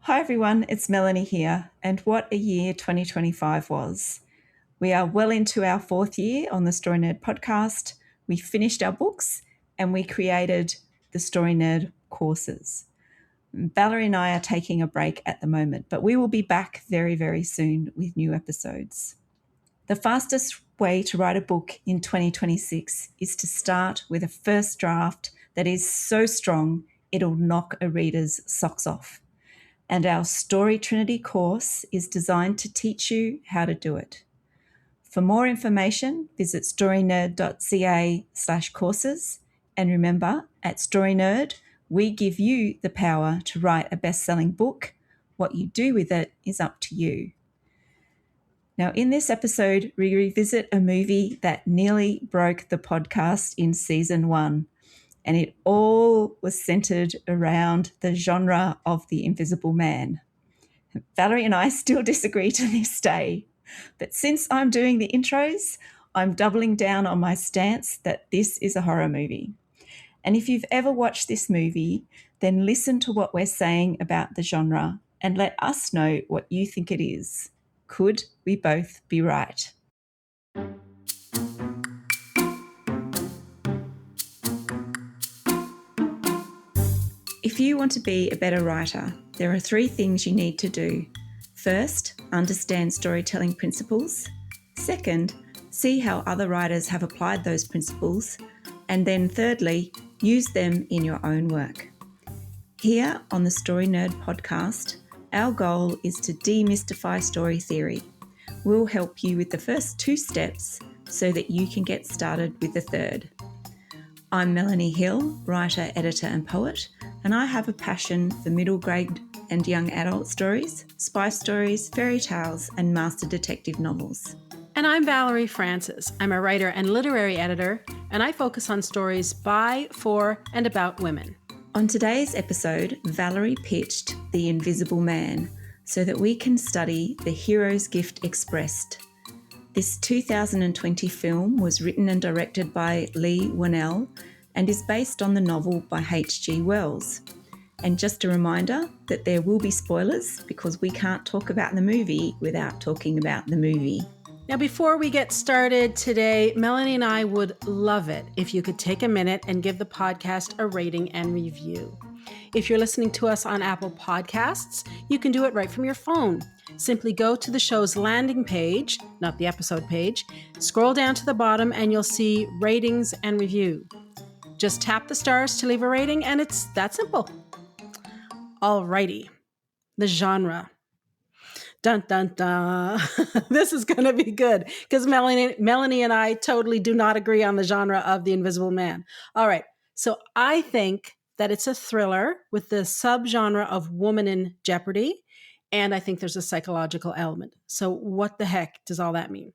Hi everyone, it's Melanie here, and what a year 2025 was. We are well into our fourth year on the Story Nerd podcast. We finished our books and we created the Story Nerd courses. Valerie and I are taking a break at the moment, but we will be back very, very soon with new episodes. The fastest way to write a book in 2026 is to start with a first draft that is so strong it'll knock a reader's socks off. And our Story Trinity course is designed to teach you how to do it. For more information, visit storynerd.ca/courses. And remember, at Storynerd, we give you the power to write a best-selling book. What you do with it is up to you. Now, in this episode, we revisit a movie that nearly broke the podcast in season 1. And it all was centered around the genre of The Invisible Man. Valerie and I still disagree to this day, but since I'm doing the intros, I'm doubling down on my stance that this is a horror movie. And if you've ever watched this movie, then listen to what we're saying about the genre and let us know what you think it is. Could we both be right? If you want to be a better writer, there are 3 things you need to do. First, understand storytelling principles. Second, see how other writers have applied those principles. And then thirdly, use them in your own work. Here on the Story Nerd podcast, our goal is to demystify story theory. We'll help you with the first 2 steps so that you can get started with the third. I'm Melanie Hill, writer, editor and poet, and I have a passion for middle grade and young adult stories, spy stories, fairy tales, and master detective novels. And I'm Valerie Francis. I'm a writer and literary editor, and I focus on stories by, for, and about women. On today's episode, Valerie pitched The Invisible Man so that we can study the hero's gift expressed. This 2020 film was written and directed by Leigh Whannell and is based on the novel by H.G. Wells. And just a reminder that there will be spoilers because we can't talk about the movie without talking about the movie. Now, before we get started today, Melanie and I would love it if you could take a minute and give the podcast a rating and review. If you're listening to us on Apple Podcasts, you can do it right from your phone. Simply go to the show's landing page, not the episode page, scroll down to the bottom and you'll see ratings and review. Just tap the stars to leave a rating and it's that simple. Alrighty, the genre. Dun, dun, dun. This is going to be good because Melanie and I totally do not agree on the genre of The Invisible Man. All right, so I think that it's a thriller with the subgenre of woman in jeopardy, and I think there's a psychological element. So what the heck does all that mean?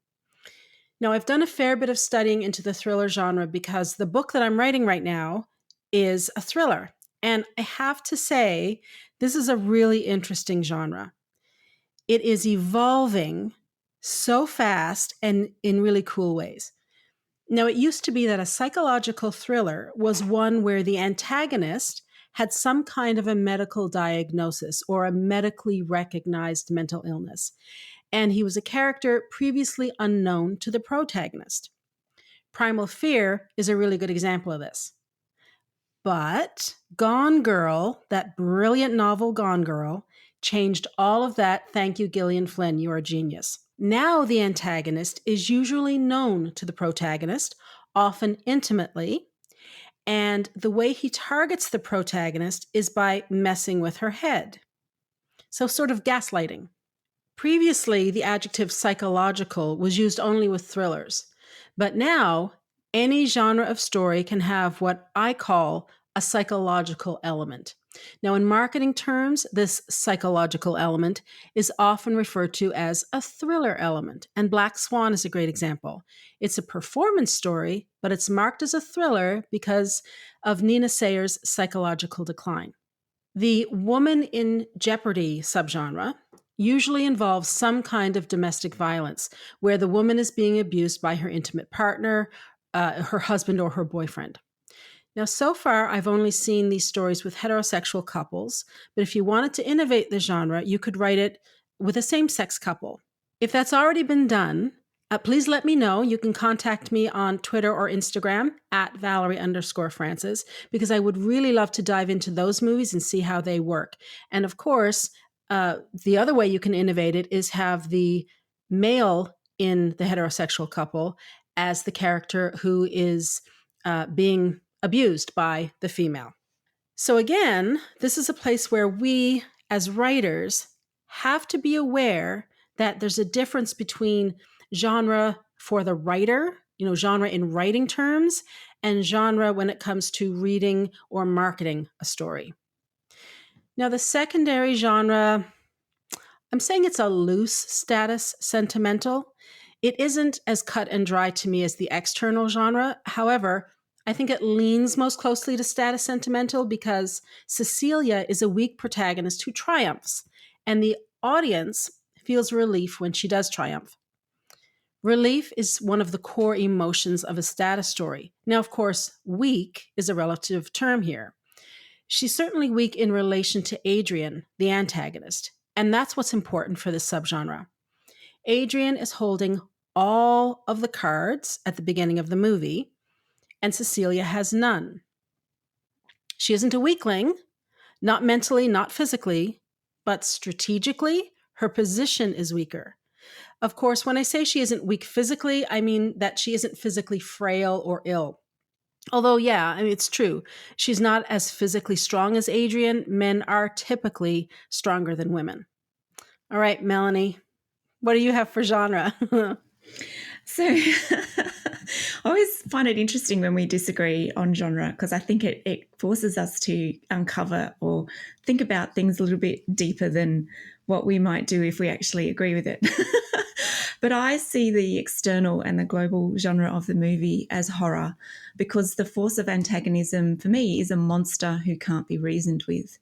Now, I've done a fair bit of studying into the thriller genre because the book that I'm writing right now is a thriller. And I have to say, this is a really interesting genre. It is evolving so fast and in really cool ways. Now, it used to be that a psychological thriller was one where the antagonist had some kind of a medical diagnosis or a medically recognized mental illness, and he was a character previously unknown to the protagonist. Primal Fear is a really good example of this. But Gone Girl, that brilliant novel Gone Girl, changed all of that. Thank you, Gillian Flynn, you're a genius. Now the antagonist is usually known to the protagonist, often intimately, and the way he targets the protagonist is by messing with her head. So sort of gaslighting. Previously, the adjective psychological was used only with thrillers, but now any genre of story can have what I call a psychological element. Now, in marketing terms, this psychological element is often referred to as a thriller element, and Black Swan is a great example. It's a performance story, but it's marked as a thriller because of Nina Sayer's psychological decline. The woman in jeopardy subgenre usually involves some kind of domestic violence, where the woman is being abused by her intimate partner, her husband, or her boyfriend. Now, so far, I've only seen these stories with heterosexual couples, but if you wanted to innovate the genre, you could write it with a same sex couple. If that's already been done, please let me know. You can contact me on Twitter or Instagram at Valerie_Francis, because I would really love to dive into those movies and see how they work. And of course, the other way you can innovate it is have the male in the heterosexual couple as the character who is being abused by the female. So again, this is a place where we as writers have to be aware that there's a difference between genre for the writer, genre in writing terms, and genre when it comes to reading or marketing a story. Now, the secondary genre, I'm saying it's a loose status sentimental. It isn't as cut and dry to me as the external genre. However, I think it leans most closely to status sentimental because Cecilia is a weak protagonist who triumphs, and the audience feels relief when she does triumph. Relief is one of the core emotions of a status story. Now, of course, weak is a relative term here. She's certainly weak in relation to Adrian, the antagonist, and that's what's important for this subgenre. Adrian is holding all of the cards at the beginning of the movie, and Cecilia has none. She isn't a weakling, not mentally, not physically, but strategically, her position is weaker. Of course, when I say she isn't weak physically, I mean that she isn't physically frail or ill. Although, yeah, it's true. She's not as physically strong as Adrian. Men are typically stronger than women. All right, Melanie, what do you have for genre? So I always find it interesting when we disagree on genre, because I think it forces us to uncover or think about things a little bit deeper than what we might do if we actually agree with it. But I see the external and the global genre of the movie as horror, because the force of antagonism for me is a monster who can't be reasoned with.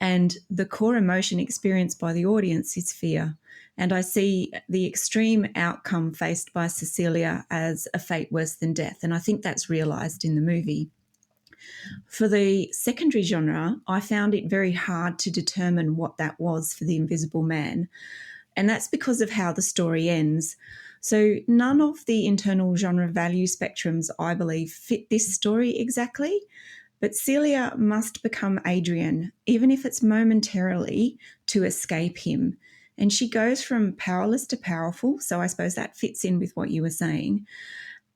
And the core emotion experienced by the audience is fear. And I see the extreme outcome faced by Cecilia as a fate worse than death. And I think that's realised in the movie. For the secondary genre, I found it very hard to determine what that was for the Invisible Man. And that's because of how the story ends. So none of the internal genre value spectrums, I believe, fit this story exactly. But Celia must become Adrian, even if it's momentarily, to escape him. And she goes from powerless to powerful. So I suppose that fits in with what you were saying.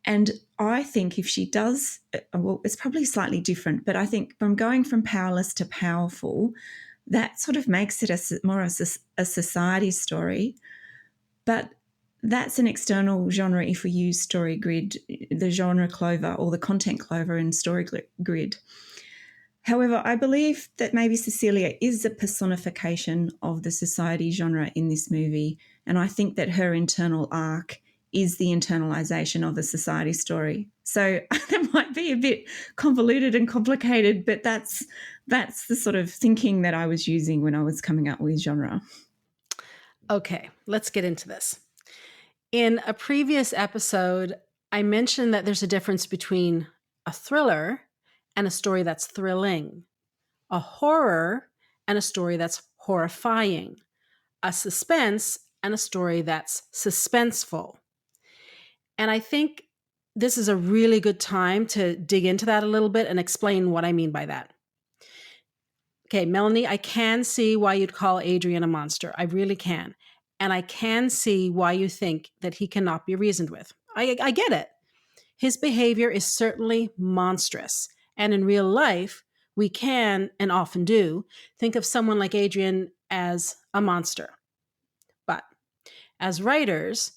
And I think if she does, well, it's probably slightly different, but I think from going from powerless to powerful, that sort of makes it more of a society story. But that's an external genre if we use Story Grid, the genre clover or the content clover in Story Grid. However, I believe that maybe Cecilia is a personification of the society genre in this movie, and I think that her internal arc is the internalization of the society story. So that might be a bit convoluted and complicated, but that's the sort of thinking that I was using when I was coming up with genre. Okay, let's get into this. In a previous episode, I mentioned that there's a difference between a thriller and a story that's thrilling, a horror and a story that's horrifying, a suspense and a story that's suspenseful. And I think this is a really good time to dig into that a little bit and explain what I mean by that. Okay, Melanie, I can see why you'd call Adrian a monster. I really can. And I can see why you think that he cannot be reasoned with. I get it. His behavior is certainly monstrous. And in real life, we can, and often do, think of someone like Adrian as a monster. But as writers,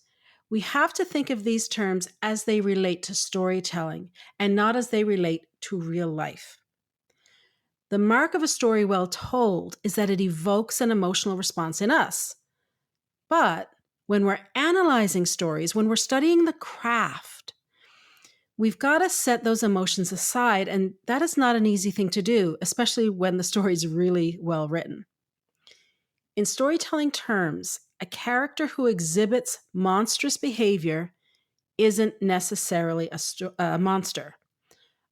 we have to think of these terms as they relate to storytelling and not as they relate to real life. The mark of a story well told is that it evokes an emotional response in us. But when we're analyzing stories, when we're studying the craft, we've got to set those emotions aside, and that is not an easy thing to do, especially when the story is really well written. In storytelling terms, a character who exhibits monstrous behavior isn't necessarily a monster.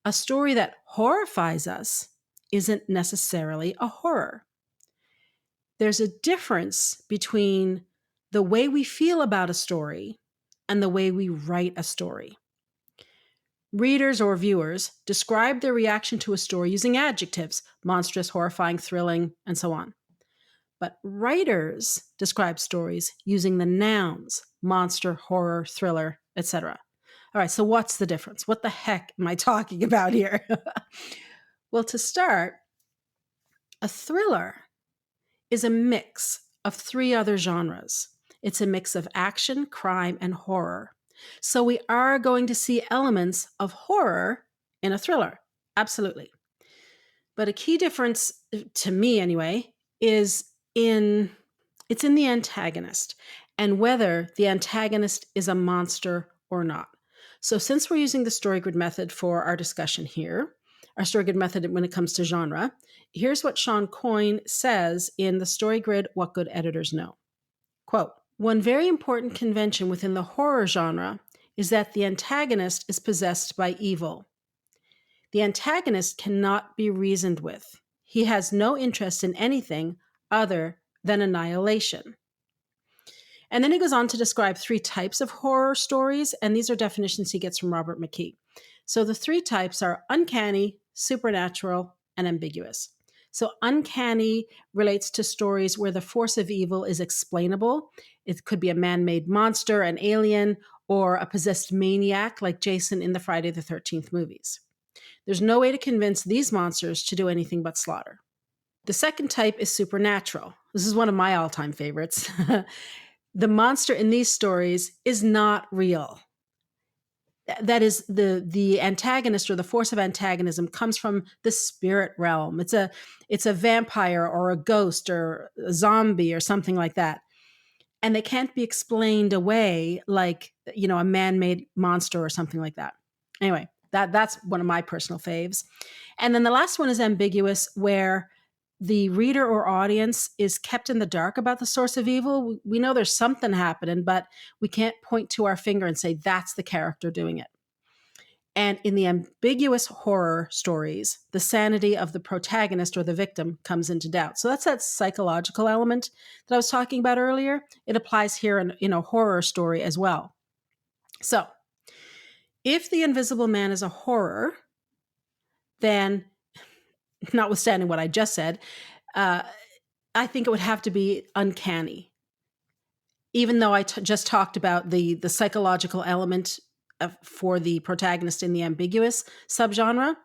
A story that horrifies us isn't necessarily a horror. There's a difference between the way we feel about a story and the way we write a story. Readers or viewers describe their reaction to a story using adjectives: monstrous, horrifying, thrilling, and so on. But writers describe stories using the nouns: monster, horror, thriller, etc. All right, so what's the difference? What the heck am I talking about here? Well, to start, a thriller is a mix of three other genres. It's a mix of action, crime, and horror. So we are going to see elements of horror in a thriller. Absolutely. But a key difference, to me anyway, is it's in the antagonist and whether the antagonist is a monster or not. So since we're using the story grid method for our discussion here, our story grid method when it comes to genre, here's what Sean Coyne says in the story grid, What Good Editors Know. Quote, one very important convention within the horror genre is that the antagonist is possessed by evil. The antagonist cannot be reasoned with. He has no interest in anything other than annihilation. And then he goes on to describe three types of horror stories, and these are definitions he gets from Robert McKee. So the three types are uncanny, supernatural, and ambiguous. So uncanny relates to stories where the force of evil is explainable. It could be a man-made monster, an alien, or a possessed maniac like Jason in the Friday the 13th movies. There's no way to convince these monsters to do anything but slaughter. The second type is supernatural. This is one of my all-time favorites. The monster in these stories is not real. That is, the antagonist or the force of antagonism comes from the spirit realm. It's a vampire or a ghost or a zombie or something like that. And they can't be explained away like, a man-made monster or something like that. Anyway, that's one of my personal faves. And then the last one is ambiguous, where the reader or audience is kept in the dark about the source of evil. We know there's something happening, but we can't point to our finger and say that's the character doing it. And in the ambiguous horror stories, the sanity of the protagonist or the victim comes into doubt. So that's that psychological element that I was talking about earlier. It applies here in a horror story as well. So if The Invisible Man is a horror, then, notwithstanding what I just said, I think it would have to be uncanny. Even though I just talked about the psychological element for the protagonist in the ambiguous subgenre,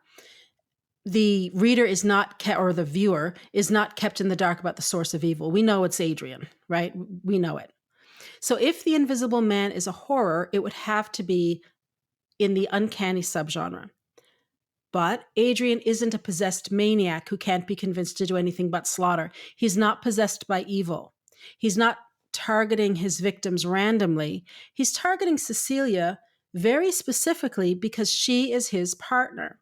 the reader is not, or the viewer is not kept in the dark about the source of evil. We know it's Adrian, right? We know it. So if The Invisible Man is a horror, it would have to be in the uncanny subgenre. But Adrian isn't a possessed maniac who can't be convinced to do anything but slaughter. He's not possessed by evil. He's not targeting his victims randomly. He's targeting Cecilia very specifically because she is his partner.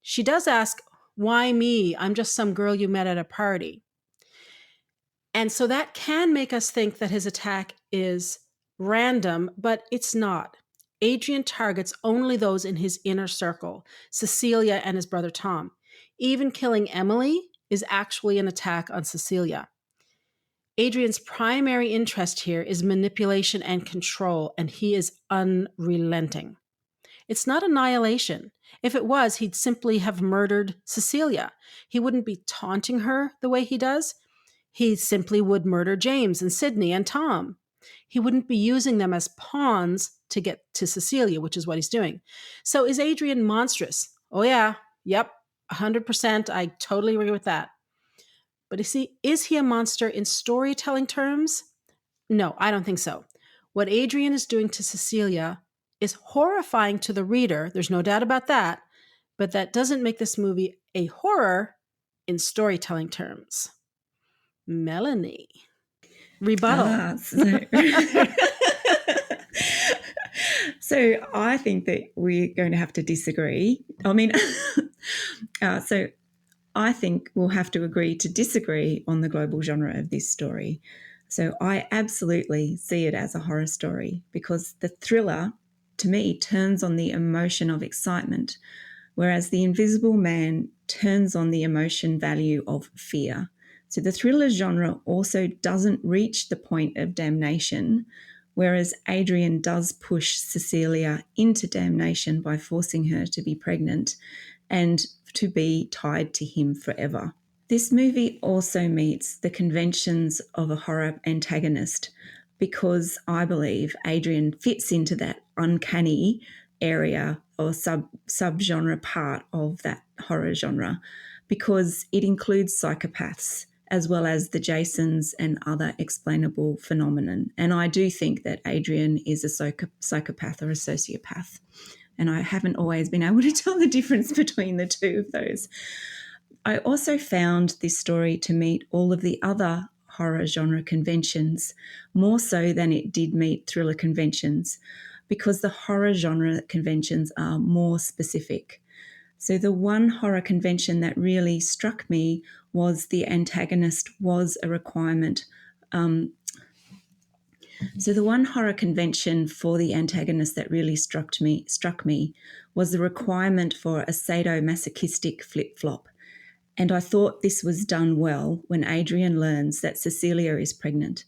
She does ask, why me? I'm just some girl you met at a party. And so that can make us think that his attack is random, but it's not. Adrian targets only those in his inner circle, Cecilia and his brother Tom. Even killing Emily is actually an attack on Cecilia. Adrian's primary interest here is manipulation and control, and he is unrelenting. It's not annihilation. If it was, he'd simply have murdered Cecilia. He wouldn't be taunting her the way he does. He simply would murder James and Sydney and Tom. He wouldn't be using them as pawns to get to Cecilia, which is what he's doing. So is Adrian monstrous? Oh yeah, yep, 100%. I totally agree with that. But is he a monster in storytelling terms? No, I don't think so. What Adrian is doing to Cecilia is horrifying to the reader. There's no doubt about that. But that doesn't make this movie a horror in storytelling terms. Melanie. Rebuttal. So I think that we're going to have to disagree. I mean, so I think we'll have to agree to disagree on the global genre of this story. So I absolutely see it as a horror story because the thriller, to me, turns on the emotion of excitement, whereas The Invisible Man turns on the emotion value of fear. So the thriller genre also doesn't reach the point of damnation, whereas Adrian does push Cecilia into damnation by forcing her to be pregnant and to be tied to him forever. This movie also meets the conventions of a horror antagonist because I believe Adrian fits into that uncanny area or subgenre part of that horror genre because it includes psychopaths as well as the Jasons and other explainable phenomenon. And I do think that Adrian is a psychopath or a sociopath. And I haven't always been able to tell the difference between the two of those. I also found this story to meet all of the other horror genre conventions more so than it did meet thriller conventions because the horror genre conventions are more specific. So the one horror convention that really struck me was the antagonist was a requirement. So the one horror convention for the antagonist that really struck me was the requirement for a sadomasochistic flip-flop. And I thought this was done well when Adrian learns that Cecilia is pregnant.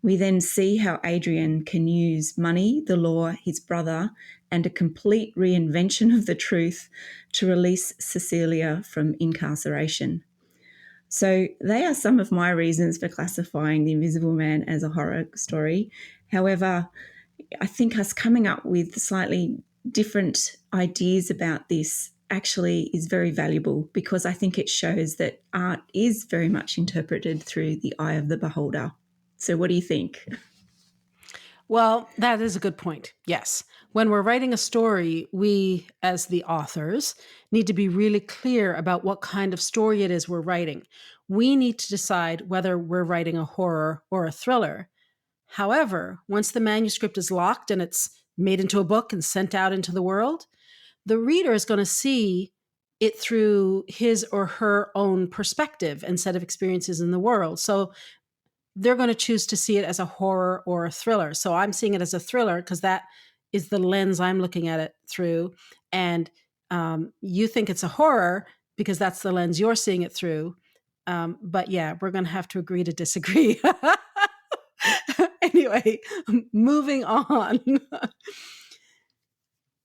We then see how Adrian can use money, the law, his brother, and a complete reinvention of the truth to release Cecilia from incarceration. So they are some of my reasons for classifying The Invisible Man as a horror story. However, I think us coming up with slightly different ideas about this actually is very valuable because I think it shows that art is very much interpreted through the eye of the beholder. So what do you think? Well, that is a good point. Yes. When we're writing a story, we, as the authors, need to be really clear about what kind of story it is we're writing. We need to decide whether we're writing a horror or a thriller. However, once the manuscript is locked and it's made into a book and sent out into the world, the reader is going to see it through his or her own perspective and set of experiences in the world. So they're going to choose to see it as a horror or a thriller. So I'm seeing it as a thriller because that is the lens I'm looking at it through. And you think it's a horror because that's the lens you're seeing it through. But yeah, we're going to have to agree to disagree. Anyway, moving on.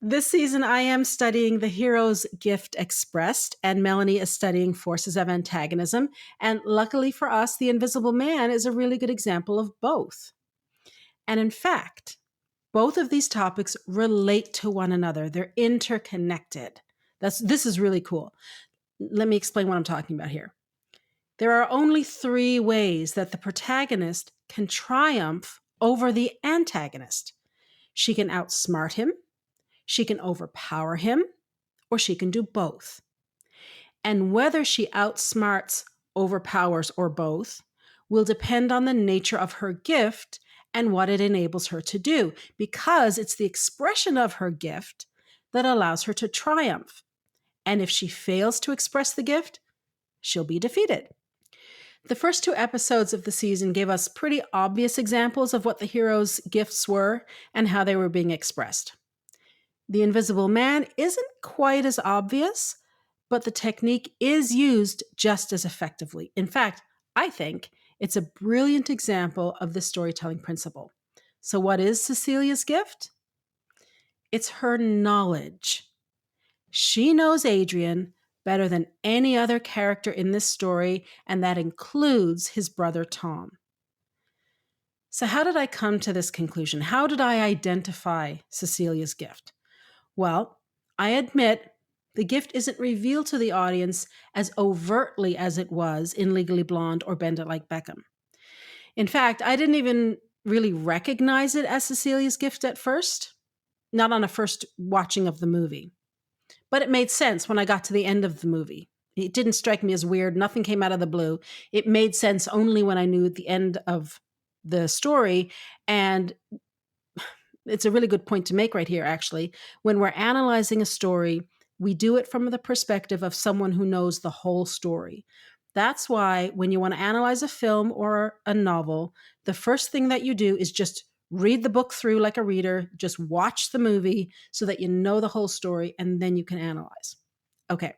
This season, I am studying the hero's gift expressed, and Melanie is studying forces of antagonism. And luckily for us, The Invisible Man is a really good example of both. And in fact, both of these topics relate to one another. They're interconnected. This is really cool. Let me explain what I'm talking about here. There are only 3 ways that the protagonist can triumph over the antagonist. She can outsmart him, she can overpower him, or she can do both. And whether she outsmarts, overpowers, or both will depend on the nature of her gift and what it enables her to do, because it's the expression of her gift that allows her to triumph. And if she fails to express the gift, she'll be defeated. The first 2 episodes of the season gave us pretty obvious examples of what the hero's gifts were and how they were being expressed. The Invisible Man isn't quite as obvious, but the technique is used just as effectively. In fact, I think it's a brilliant example of this storytelling principle. So what is Cecilia's gift? It's her knowledge. She knows Adrian better than any other character in this story, and that includes his brother Tom. So how did I come to this conclusion? How did I identify Cecilia's gift? Well, I admit the gift isn't revealed to the audience as overtly as it was in Legally Blonde or Bend It Like Beckham. In fact, I didn't even really recognize it as Cecilia's gift at first, not on a first watching of the movie. But it made sense when I got to the end of the movie. It didn't strike me as weird. Nothing came out of the blue. It made sense only when I knew the end of the story. And it's a really good point to make right here, actually. When we're analyzing a story, we do it from the perspective of someone who knows the whole story. That's why when you want to analyze a film or a novel, the first thing that you do is just read the book through like a reader, just watch the movie so that you know the whole story, and then you can analyze. Okay.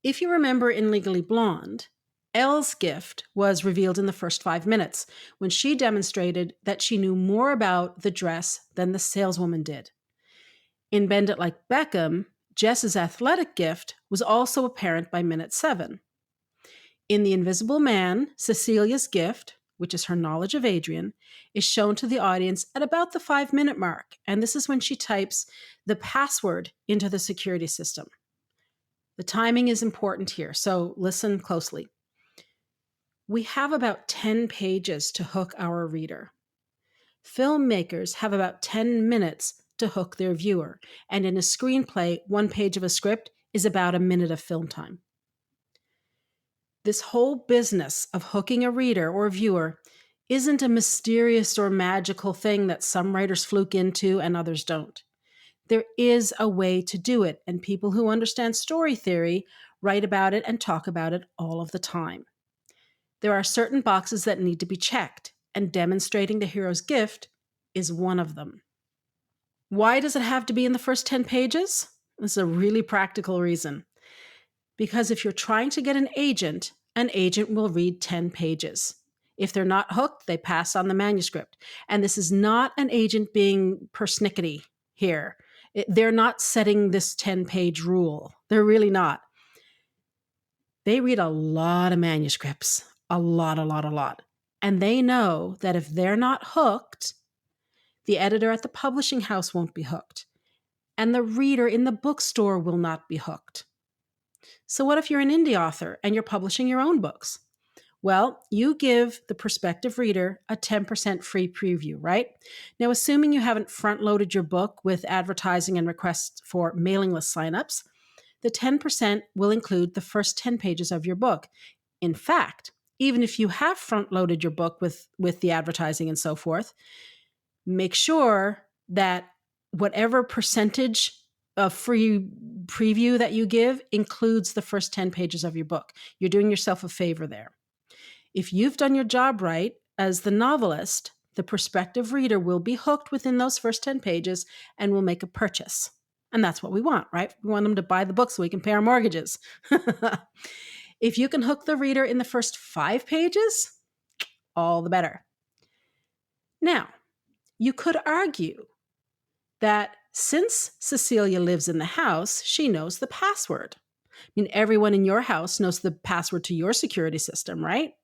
If you remember in Legally Blonde, Elle's gift was revealed in the first 5 minutes when she demonstrated that she knew more about the dress than the saleswoman did. In Bend It Like Beckham, Jess's athletic gift was also apparent by minute 7. In The Invisible Man, Cecilia's gift, which is her knowledge of Adrian, is shown to the audience at about the 5-minute mark, and this is when she types the password into the security system. The timing is important here, so listen closely. We have about 10 pages to hook our reader. Filmmakers have about 10 minutes to hook their viewer, and in a screenplay, 1 page of a script is about a minute of film time. This whole business of hooking a reader or viewer isn't a mysterious or magical thing that some writers fluke into and others don't. There is a way to do it, and people who understand story theory write about it and talk about it all of the time. There are certain boxes that need to be checked, and demonstrating the hero's gift is one of them. Why does it have to be in the first 10 pages? This is a really practical reason. Because if you're trying to get an agent will read 10 pages. If they're not hooked, they pass on the manuscript. And this is not an agent being persnickety here. They're not setting this 10-page rule. They're really not. They read a lot of manuscripts, a lot. And they know that if they're not hooked, the editor at the publishing house won't be hooked. And the reader in the bookstore will not be hooked. So what if you're an indie author and you're publishing your own books? Well, you give the prospective reader a 10% free preview, right? Now, assuming you haven't front-loaded your book with advertising and requests for mailing list signups, the 10% will include the first 10 pages of your book. In fact, even if you have front-loaded your book with the advertising and so forth, make sure that whatever percentage of free preview that you give includes the first 10 pages of your book. You're doing yourself a favor there. If you've done your job right as the novelist, the prospective reader will be hooked within those first 10 pages and will make a purchase. And that's what we want, right? We want them to buy the book so we can pay our mortgages. If you can hook the reader in the first 5 pages, all the better. Now, you could argue that since Cecilia lives in the house, she knows the password. I mean, everyone in your house knows the password to your security system, right?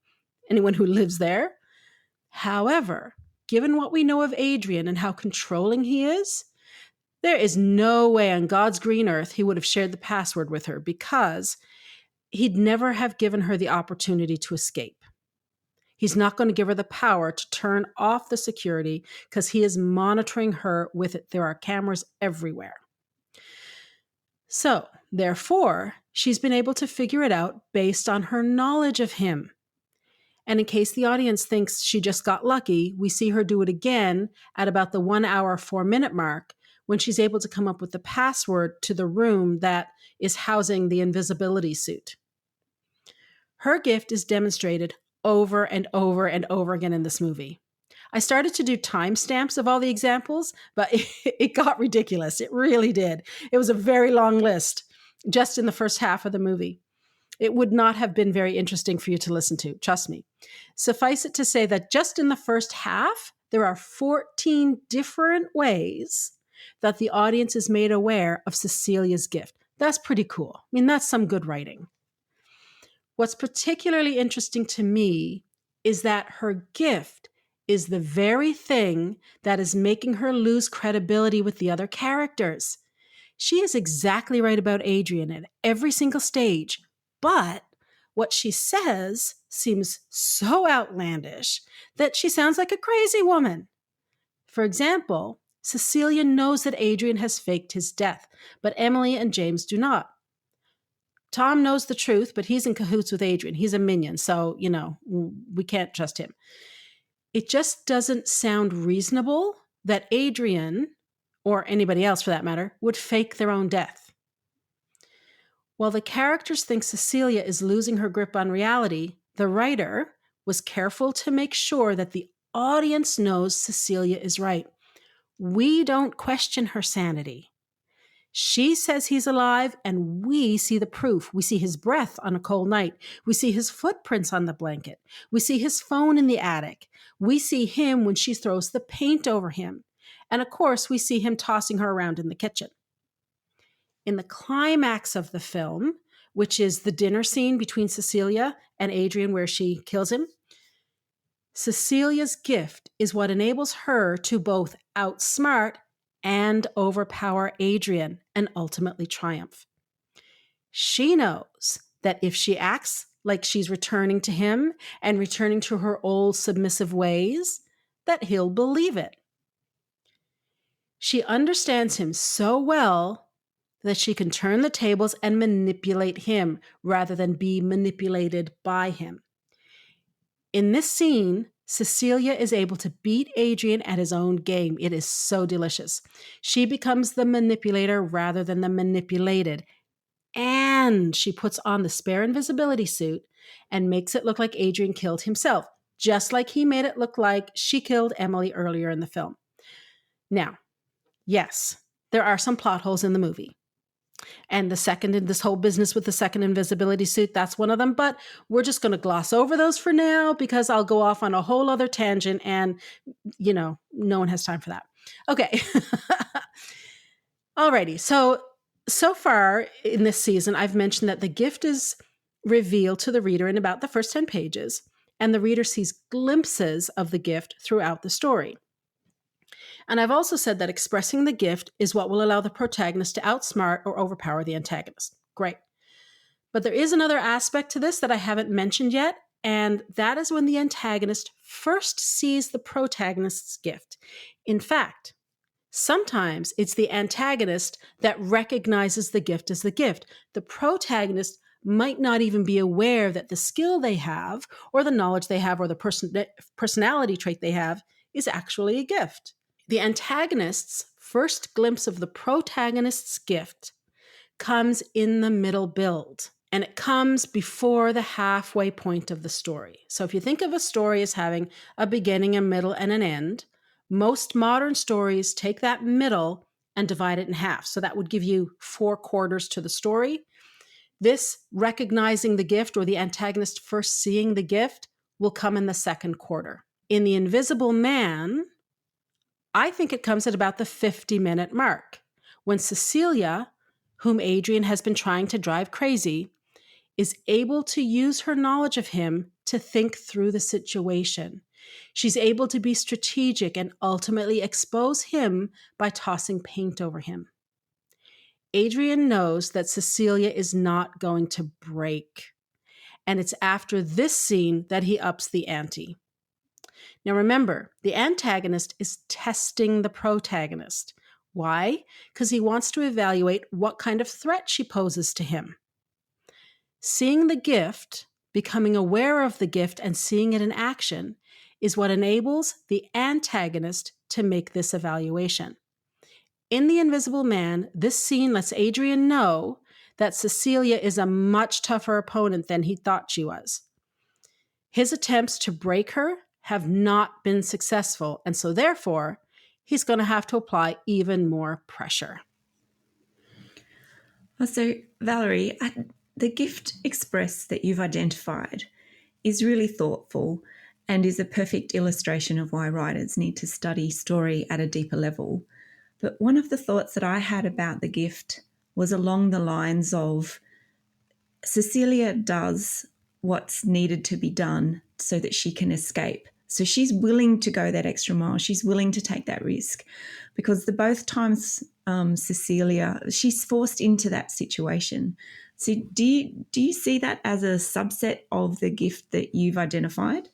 Anyone who lives there. However, given what we know of Adrian and how controlling he is, there is no way on God's green earth he would have shared the password with her, because he'd never have given her the opportunity to escape. He's not going to give her the power to turn off the security because he is monitoring her with it. There are cameras everywhere. So, therefore, she's been able to figure it out based on her knowledge of him. And in case the audience thinks she just got lucky, we see her do it again at about the 1 hour, 4 minute mark when she's able to come up with the password to the room that is housing the invisibility suit. Her gift is demonstrated over and over and over again in this movie. I started to do timestamps of all the examples, but it got ridiculous. It really did. It was a very long list just in the first half of the movie. It would not have been very interesting for you to listen to, trust me. Suffice it to say that just in the first half, there are 14 different ways that the audience is made aware of Cecilia's gift. That's pretty cool. I mean, that's some good writing. What's particularly interesting to me is that her gift is the very thing that is making her lose credibility with the other characters. She is exactly right about Adrian at every single stage, but what she says seems so outlandish that she sounds like a crazy woman. For example, Cecilia knows that Adrian has faked his death, but Emily and James do not. Tom knows the truth, but he's in cahoots with Adrian. He's a minion, so, we can't trust him. It just doesn't sound reasonable that Adrian, or anybody else for that matter, would fake their own death. While the characters think Cecilia is losing her grip on reality, the writer was careful to make sure that the audience knows Cecilia is right. We don't question her sanity. She says he's alive, and we see the proof. We see his breath on a cold night. We see his footprints on the blanket. We see his phone in the attic. We see him when she throws the paint over him. And of course, we see him tossing her around in the kitchen. In the climax of the film, which is the dinner scene between Cecilia and Adrian, where she kills him, Cecilia's gift is what enables her to both outsmart and overpower Adrian and ultimately triumph. She knows that if she acts like she's returning to him and returning to her old submissive ways, that he'll believe it. She understands him so well that she can turn the tables and manipulate him rather than be manipulated by him. In this scene, Cecilia is able to beat Adrian at his own game. It is so delicious. She becomes the manipulator rather than the manipulated. And she puts on the spare invisibility suit and makes it look like Adrian killed himself, just like he made it look like she killed Emily earlier in the film. Now, yes, there are some plot holes in the movie. And this whole business with the second invisibility suit, that's one of them. But we're just going to gloss over those for now because I'll go off on a whole other tangent and, no one has time for that. Okay. Alrighty. So far in this season, I've mentioned that the gift is revealed to the reader in about the first 10 pages, and the reader sees glimpses of the gift throughout the story. And I've also said that expressing the gift is what will allow the protagonist to outsmart or overpower the antagonist. Great. But there is another aspect to this that I haven't mentioned yet, and that is when the antagonist first sees the protagonist's gift. In fact, sometimes it's the antagonist that recognizes the gift as the gift. The protagonist might not even be aware that the skill they have, or the knowledge they have, or the personality trait they have is actually a gift. The antagonist's first glimpse of the protagonist's gift comes in the middle build, and it comes before the halfway point of the story. So if you think of a story as having a beginning, a middle, and an end, most modern stories take that middle and divide it in half. So that would give you 4 quarters to the story. This recognizing the gift, or the antagonist first seeing the gift, will come in the second quarter. In The Invisible Man, I think it comes at about the 50-minute mark, when Cecilia, whom Adrian has been trying to drive crazy, is able to use her knowledge of him to think through the situation. She's able to be strategic and ultimately expose him by tossing paint over him. Adrian knows that Cecilia is not going to break, and it's after this scene that he ups the ante. Now remember, the antagonist is testing the protagonist. Why? Because he wants to evaluate what kind of threat she poses to him. Seeing the gift, becoming aware of the gift, and seeing it in action is what enables the antagonist to make this evaluation. In The Invisible Man, this scene lets Adrian know that Cecilia is a much tougher opponent than he thought she was. His attempts to break her have not been successful, and so therefore, he's going to have to apply even more pressure. So, Valerie, the gift express that you've identified is really thoughtful and is a perfect illustration of why writers need to study story at a deeper level. But one of the thoughts that I had about the gift was along the lines of Cecilia does what's needed to be done so that she can escape. So she's willing to go that extra mile. She's willing to take that risk because both times Cecilia, she's forced into that situation. So do you see that as a subset of the gift that you've identified?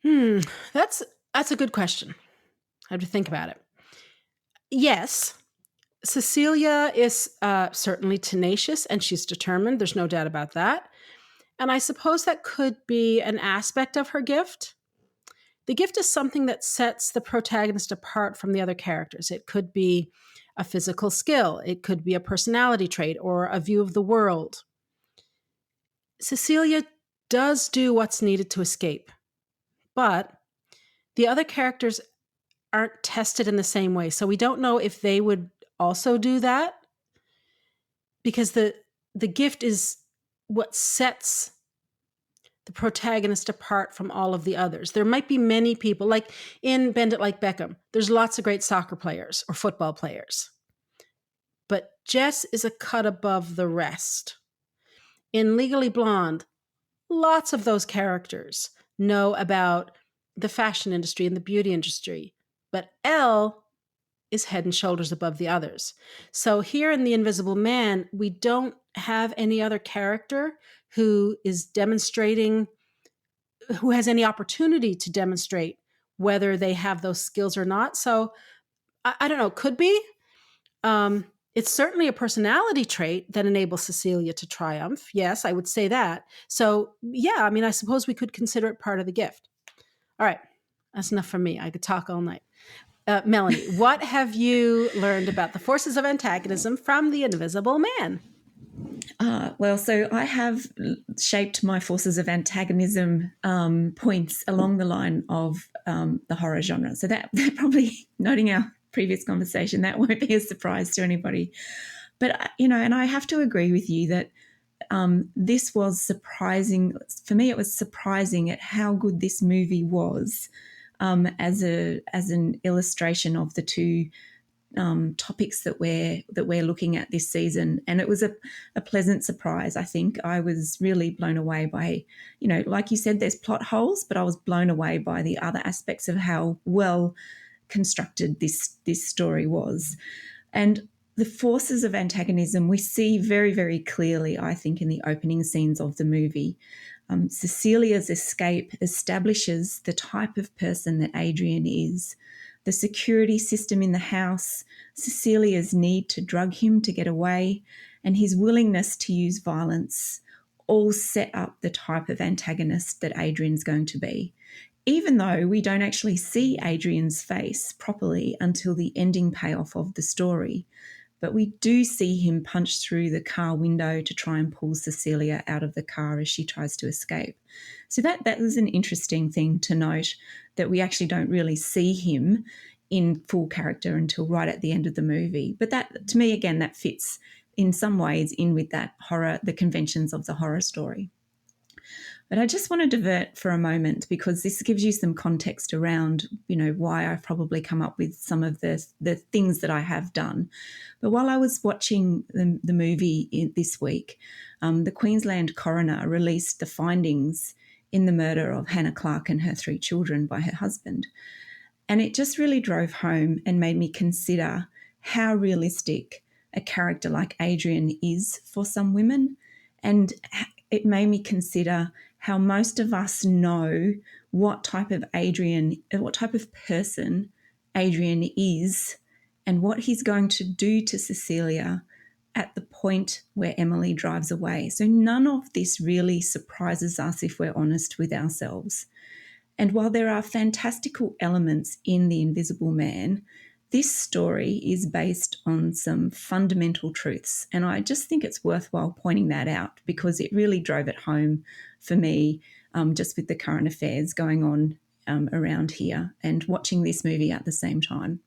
That's a good question. I have to think about it. Yes, Cecilia is certainly tenacious and she's determined. There's no doubt about that. And I suppose that could be an aspect of her gift. The gift is something that sets the protagonist apart from the other characters. It could be a physical skill. It could be a personality trait or a view of the world. Cecilia does do what's needed to escape, but the other characters aren't tested in the same way. So we don't know if they would also do that, because the gift is what sets the protagonist apart from all of the others. There might be many people, like in Bend It Like Beckham, there's lots of great soccer players or football players, but Jess is a cut above the rest. In Legally Blonde, lots of those characters know about the fashion industry and the beauty industry, but Elle is head and shoulders above the others. So here in The Invisible Man, we don't have any other character who is demonstrating, who has any opportunity to demonstrate whether they have those skills or not. So I don't know, could be. It's certainly a personality trait that enables Cecilia to triumph. Yes, I would say that. So yeah, I mean, I suppose we could consider it part of the gift. All right, that's enough from me. I could talk all night. Melanie, what have you learned about the forces of antagonism from The Invisible Man? Well, so I have shaped my forces of antagonism points along the line of the horror genre. So that probably, noting our previous conversation, that won't be a surprise to anybody. But, and I have to agree with you that this was surprising. For me, it was surprising at how good this movie was as an illustration of the two topics that we're looking at this season. And it was a pleasant surprise. I think I was really blown away by, like you said, there's plot holes, but I was blown away by the other aspects of how well constructed this story was. And the forces of antagonism we see very, very clearly, I think, in the opening scenes of the movie. Cecilia's escape establishes the type of person that Adrian is. The security system in the house, Cecilia's need to drug him to get away, and his willingness to use violence all set up the type of antagonist that Adrian's going to be. Even though we don't actually see Adrian's face properly until the ending payoff of the story, but we do see him punch through the car window to try and pull Cecilia out of the car as she tries to escape. So that was an interesting thing to note, that we actually don't really see him in full character until right at the end of the movie. But that, to me, again, that fits in some ways in with that horror, the conventions of the horror story. But I just want to divert for a moment, because this gives you some context around, why I've probably come up with some of the things that I have done. But while I was watching the movie this week, the Queensland coroner released the findings in the murder of Hannah Clark and her 3 children by her husband. And it just really drove home and made me consider how realistic a character like Adrian is for some women. And it made me consider how most of us know what type of person Adrian is, and what he's going to do to Cecilia at the point where Emily drives away. So none of this really surprises us if we're honest with ourselves. And while there are fantastical elements in The Invisible Man, this story is based on some fundamental truths. And I just think it's worthwhile pointing that out, because it really drove it home for me, just with the current affairs going on around here and watching this movie at the same time.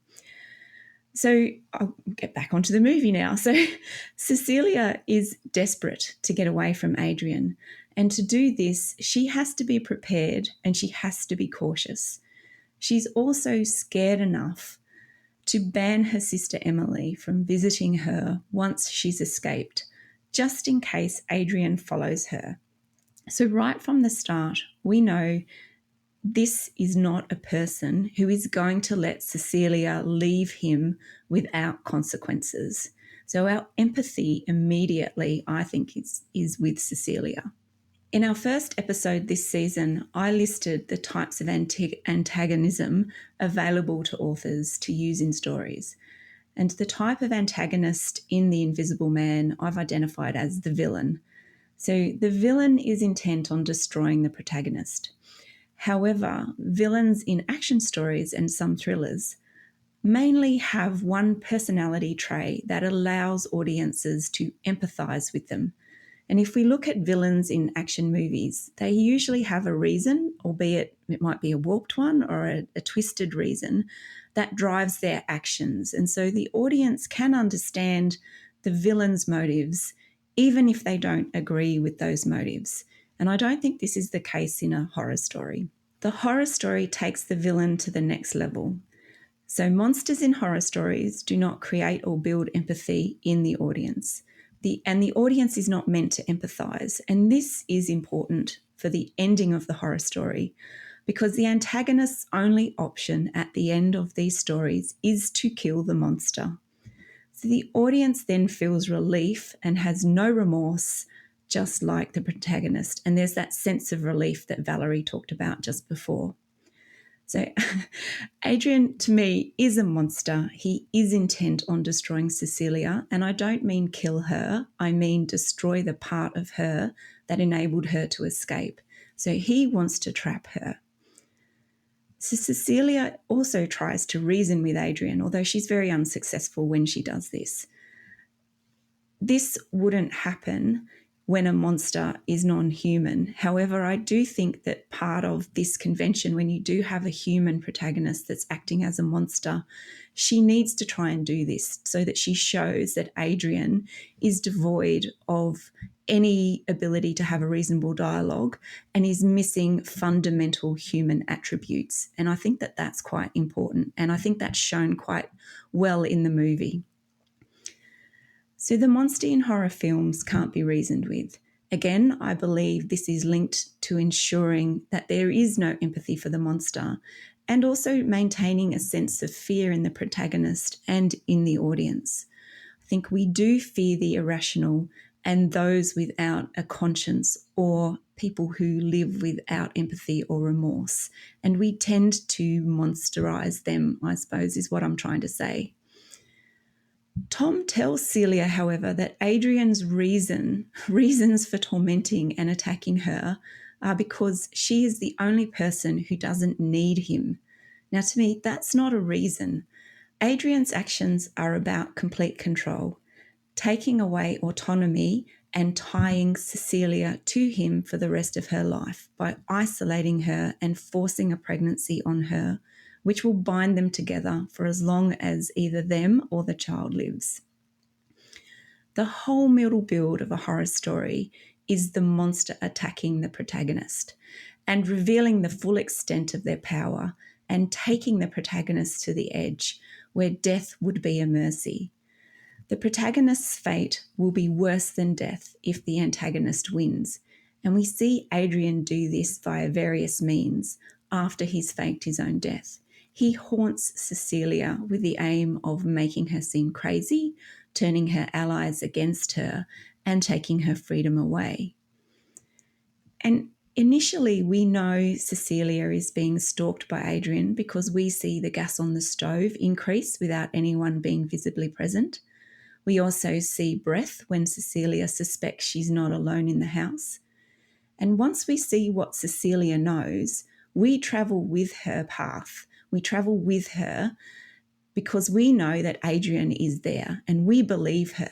So I'll get back onto the movie now. So Cecilia is desperate to get away from Adrian. And to do this, she has to be prepared and she has to be cautious. She's also scared enough to ban her sister Emily from visiting her once she's escaped, just in case Adrian follows her. So right from the start, we know this is not a person who is going to let Cecilia leave him without consequences. So our empathy immediately, I think, is with Cecilia. In our first episode this season, I listed the types of antagonism available to authors to use in stories. And the type of antagonist in The Invisible Man I've identified as the villain. So the villain is intent on destroying the protagonist. However, villains in action stories and some thrillers mainly have one personality trait that allows audiences to empathise with them. And if we look at villains in action movies, they usually have a reason, albeit it might be a warped one or a twisted reason, that drives their actions. And so the audience can understand the villain's motives, even if they don't agree with those motives. And I don't think this is the case in a horror story. The horror story takes the villain to the next level. So monsters in horror stories do not create or build empathy in the audience. And the audience is not meant to empathize. And this is important for the ending of the horror story, because the antagonist's only option at the end of these stories is to kill the monster. So the audience then feels relief and has no remorse, just like the protagonist. And there's that sense of relief that Valerie talked about just before. So Adrian, to me, is a monster. He is intent on destroying Cecilia. And I don't mean kill her. I mean destroy the part of her that enabled her to escape. So he wants to trap her. So Cecilia also tries to reason with Adrian, although she's very unsuccessful when she does this. This wouldn't happen when a monster is non-human. However, I do think that part of this convention, when you do have a human protagonist that's acting as a monster, she needs to try and do this so that she shows that Adrian is devoid of any ability to have a reasonable dialogue and is missing fundamental human attributes. And I think that that's quite important. And I think that's shown quite well in the movie. So the monster in horror films can't be reasoned with. Again, I believe this is linked to ensuring that there is no empathy for the monster and also maintaining a sense of fear in the protagonist and in the audience. I think we do fear the irrational and those without a conscience or people who live without empathy or remorse. And we tend to monsterize them, I suppose, is what I'm trying to say. Tom tells Celia, however, that Adrian's reasons for tormenting and attacking her are because she is the only person who doesn't need him. Now, to me, that's not a reason. Adrian's actions are about complete control, taking away autonomy and tying Cecilia to him for the rest of her life by isolating her and forcing a pregnancy on her, which will bind them together for as long as either them or the child lives. The whole middle build of a horror story is the monster attacking the protagonist and revealing the full extent of their power and taking the protagonist to the edge where death would be a mercy. The protagonist's fate will be worse than death if the antagonist wins, and we see Adrian do this via various means after he's faked his own death. He haunts Cecilia with the aim of making her seem crazy, turning her allies against her, and taking her freedom away. And initially, we know Cecilia is being stalked by Adrian because we see the gas on the stove increase without anyone being visibly present. We also see breath when Cecilia suspects she's not alone in the house. And once we see what Cecilia knows, we travel with her path. We travel with her because we know that Adrian is there and we believe her.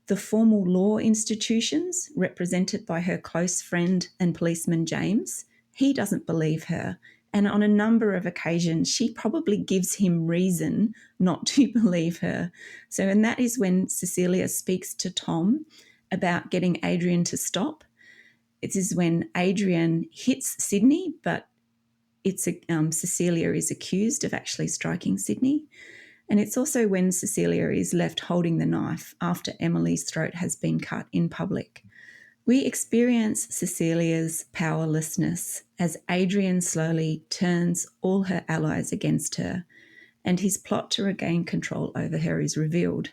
The formal law institutions, represented by her close friend and policeman James, he doesn't believe her. And on a number of occasions, she probably gives him reason not to believe her. So, and that is when Cecilia speaks to Tom about getting Adrian to stop. It is when Adrian hits Sydney, but Cecilia is accused of actually striking Sydney. And it's also when Cecilia is left holding the knife after Emily's throat has been cut in public. We experience Cecilia's powerlessness as Adrian slowly turns all her allies against her, and his plot to regain control over her is revealed.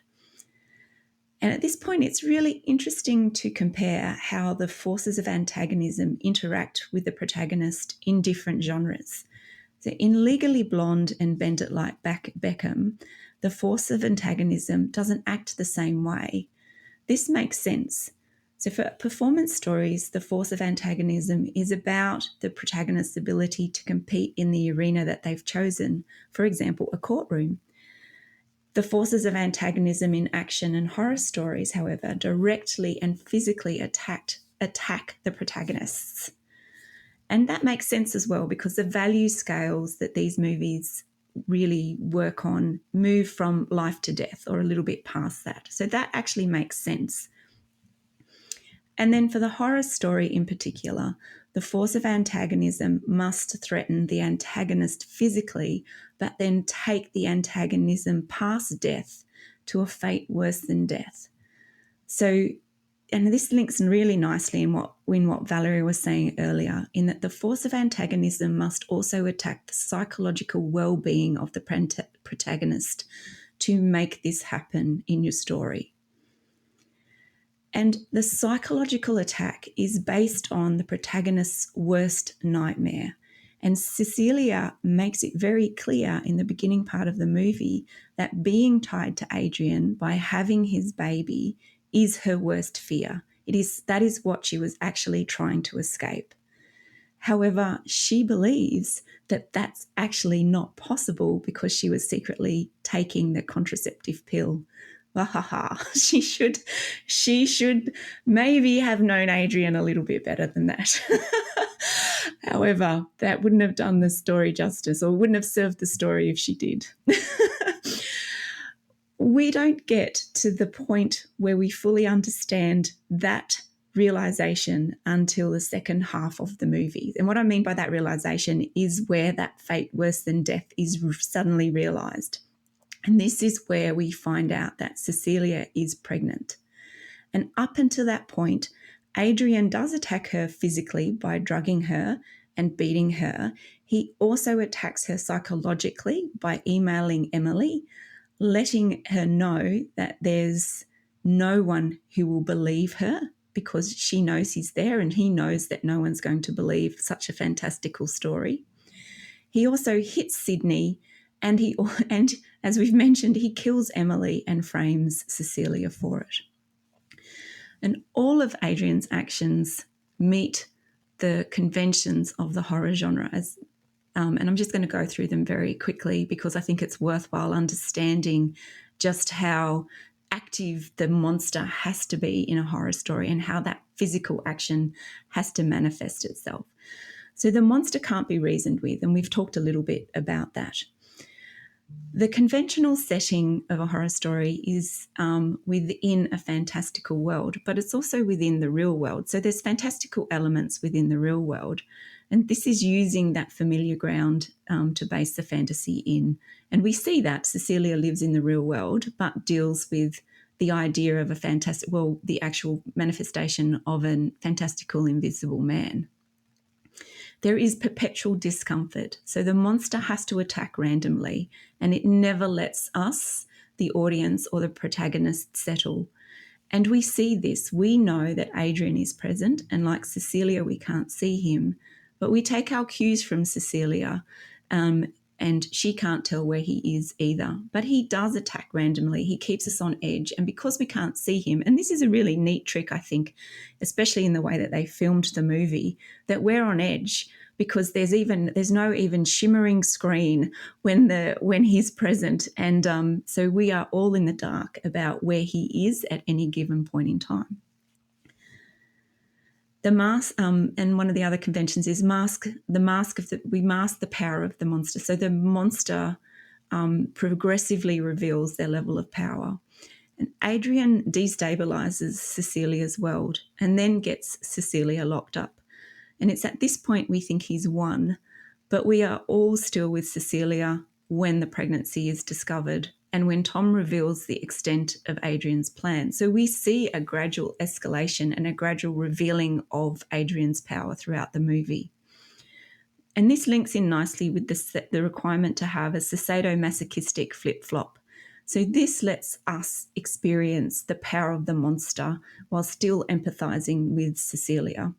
And at this point, it's really interesting to compare how the forces of antagonism interact with the protagonist in different genres. So in Legally Blonde and Bend It Like Beckham, the force of antagonism doesn't act the same way. This makes sense. So for performance stories, the force of antagonism is about the protagonist's ability to compete in the arena that they've chosen, for example, a courtroom. The forces of antagonism in action and horror stories, however, directly and physically attack the protagonists. And that makes sense as well, because the value scales that these movies really work on move from life to death or a little bit past that. So that actually makes sense. And then for the horror story in particular, the force of antagonism must threaten the antagonist physically, but then take the antagonism past death to a fate worse than death. So, and this links really nicely in what Valerie was saying earlier, in that the force of antagonism must also attack the psychological well-being of the protagonist to make this happen in your story. And the psychological attack is based on the protagonist's worst nightmare. And Cecilia makes it very clear in the beginning part of the movie that being tied to Adrian by having his baby is her worst fear. That is what she was actually trying to escape. However, she believes that that's actually not possible because she was secretly taking the contraceptive pill. She should maybe have known Adrian a little bit better than that. However, that wouldn't have done the story justice, or wouldn't have served the story if she did. We don't get to the point where we fully understand that realization until the second half of the movie. And what I mean by that realization is where that fate worse than death is suddenly realized. And this is where we find out that Cecilia is pregnant. And up until that point, Adrian does attack her physically by drugging her and beating her. He also attacks her psychologically by emailing Emily, letting her know that there's no one who will believe her because she knows he's there, and he knows that no one's going to believe such a fantastical story. He also hits Sydney, and as we've mentioned, he kills Emily and frames Cecilia for it. And all of Adrian's actions meet the conventions of the horror genre, and I'm just going to go through them very quickly because I think it's worthwhile understanding just how active the monster has to be in a horror story and how that physical action has to manifest itself. So the monster can't be reasoned with, and we've talked a little bit about that. The conventional setting of a horror story is within a fantastical world, but it's also within the real world. So there's fantastical elements within the real world, and this is using that familiar ground to base the fantasy in. And we see that Cecilia lives in the real world, but deals with the idea of the actual manifestation of a fantastical invisible man. There is perpetual discomfort. So the monster has to attack randomly, and it never lets us, the audience or the protagonist, settle. And we see this. We know that Adrian is present, and like Cecilia, we can't see him, but we take our cues from Cecilia, and she can't tell where he is either. But he does attack randomly. He keeps us on edge. And because we can't see him, and this is a really neat trick, I think, especially in the way that they filmed the movie, that we're on edge because there's no even shimmering screen when he's present. And so we are all in the dark about where he is at any given point in time. The mask, and one of the other conventions is we mask the power of the monster. So the monster progressively reveals their level of power. And Adrian destabilizes Cecilia's world and then gets Cecilia locked up. And it's at this point we think he's won, but we are all still with Cecilia when the pregnancy is discovered and when Tom reveals the extent of Adrian's plan. So we see a gradual escalation and a gradual revealing of Adrian's power throughout the movie. And this links in nicely with the requirement to have a sadomasochistic flip-flop. So this lets us experience the power of the monster while still empathizing with Cecilia.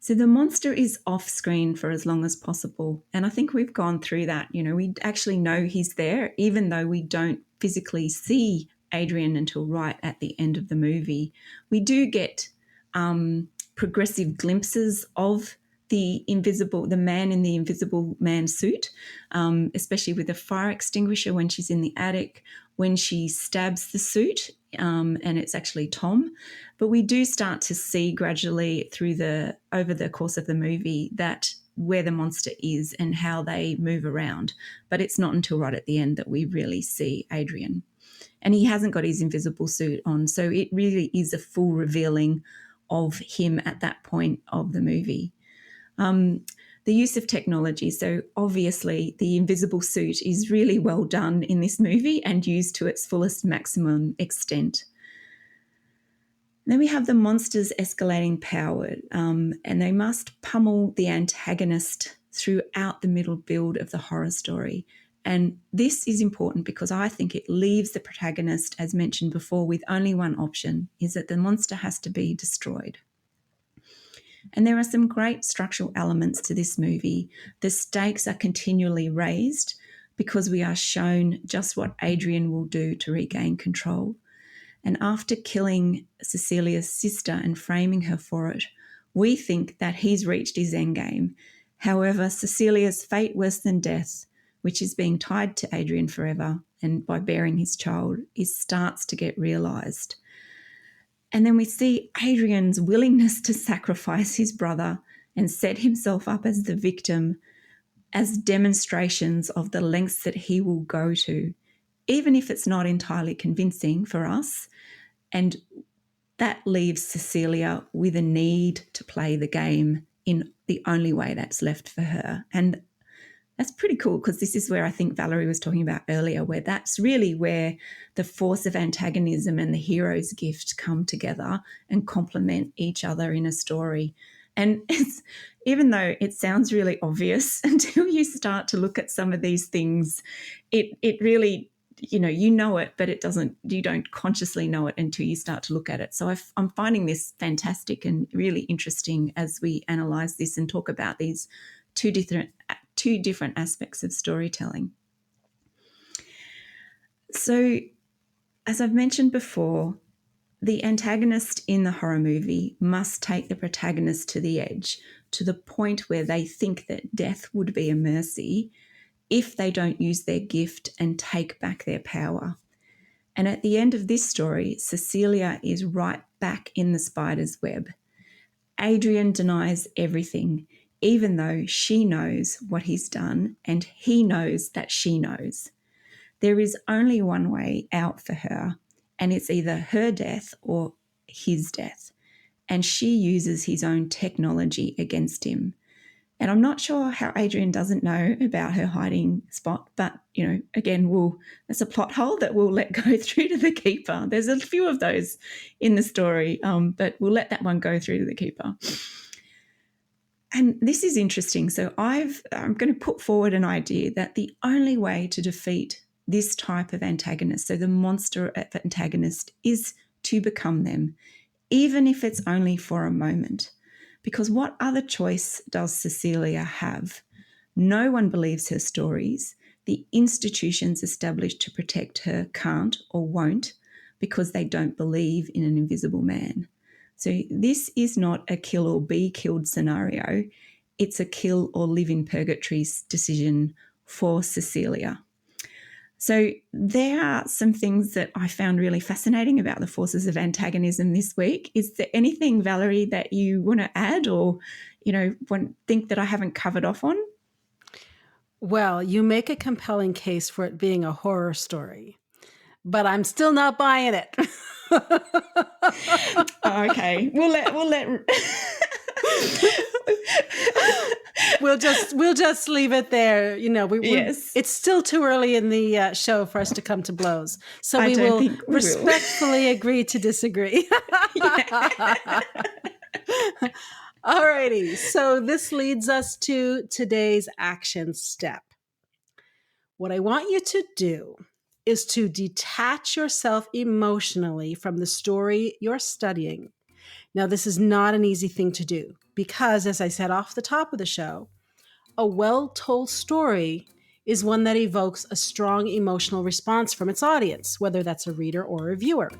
So the monster is off screen for as long as possible. And I think we've gone through that. We actually know he's there, even though we don't physically see Adrian until right at the end of the movie. We do get progressive glimpses of the man in the invisible man suit, especially with the fire extinguisher when she's in the attic, when she stabs the suit, and it's actually Tom. But we do start to see gradually over the course of the movie that where the monster is and how they move around. But it's not until right at the end that we really see Adrian. And he hasn't got his invisible suit on, so it really is a full revealing of him at that point of the movie. The use of technology. So obviously the invisible suit is really well done in this movie and used to its fullest maximum extent. Then we have the monsters escalating power, and they must pummel the antagonist throughout the middle build of the horror story. And this is important because I think it leaves the protagonist, as mentioned before, with only one option, is that the monster has to be destroyed. And there are some great structural elements to this movie. The stakes are continually raised because we are shown just what Adrian will do to regain control. And after killing Cecilia's sister and framing her for it, we think that he's reached his endgame. However, Cecilia's fate worse than death, which is being tied to Adrian forever and by bearing his child, starts to get realised. And then we see Adrian's willingness to sacrifice his brother and set himself up as the victim as demonstrations of the lengths that he will go to, even if it's not entirely convincing for us. And that leaves Cecilia with a need to play the game in the only way that's left for her. And that's pretty cool because this is where I think Valerie was talking about earlier, where that's really where the force of antagonism and the hero's gift come together and complement each other in a story. And even though it sounds really obvious, until you start to look at some of these things, it really, you know it, but you don't consciously know it until you start to look at it. So I'm finding this fantastic and really interesting as we analyse this and talk about these two different aspects of storytelling. So, as I've mentioned before, the antagonist in the horror movie must take the protagonist to the edge, to the point where they think that death would be a mercy if they don't use their gift and take back their power. And at the end of this story, Cecilia is right back in the spider's web. Adrian denies everything, even though she knows what he's done and he knows that she knows. There is only one way out for her, and it's either her death or his death. And she uses his own technology against him. And I'm not sure how Adrian doesn't know about her hiding spot, but, again, that's a plot hole that we'll let go through to the keeper. There's a few of those in the story, but we'll let that one go through to the keeper. And this is interesting. So I'm going to put forward an idea that the only way to defeat this type of antagonist, so the monster antagonist, is to become them, even if it's only for a moment. Because what other choice does Cecilia have? No one believes her stories. The institutions established to protect her can't or won't because they don't believe in an invisible man. So this is not a kill or be killed scenario. It's a kill or live in purgatory decision for Cecilia. So there are some things that I found really fascinating about the forces of antagonism this week. Is there anything, Valerie, that you want to add or, think that I haven't covered off on? Well, you make a compelling case for it being a horror story, but I'm still not buying it. Okay, we'll let we'll just leave it there. Yes. It's still too early in the show for us to come to blows, so we will respectfully agree to disagree. Alrighty, so this leads us to today's action step. What I want you to do is to detach yourself emotionally from the story you're studying. Now, this is not an easy thing to do because, as I said off the top of the show, a well-told story is one that evokes a strong emotional response from its audience, whether that's a reader or a viewer.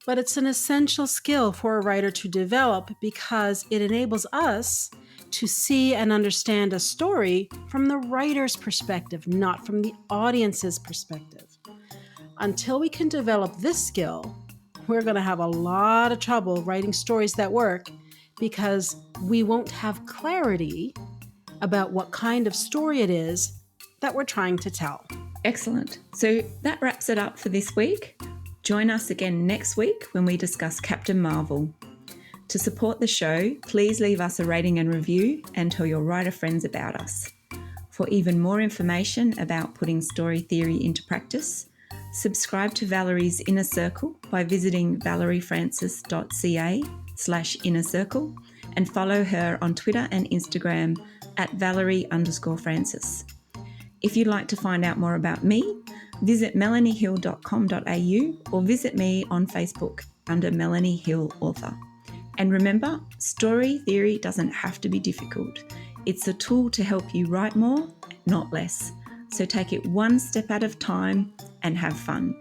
but it's an essential skill for a writer to develop because it enables us to see and understand a story from the writer's perspective, not from the audience's perspective. Until we can develop this skill, we're going to have a lot of trouble writing stories that work because we won't have clarity about what kind of story it is that we're trying to tell. Excellent. So that wraps it up for this week. Join us again next week when we discuss Captain Marvel. To support the show, please leave us a rating and review and tell your writer friends about us. For even more information about putting story theory into practice, subscribe to Valerie's Inner Circle by visiting valeriefrancis.ca/inner circle and follow her on Twitter and Instagram at Valerie_Francis. If you'd like to find out more about me, visit melaniehill.com.au or visit me on Facebook under Melanie Hill Author. And remember, story theory doesn't have to be difficult. It's a tool to help you write more, not less. So take it one step at a time and have fun.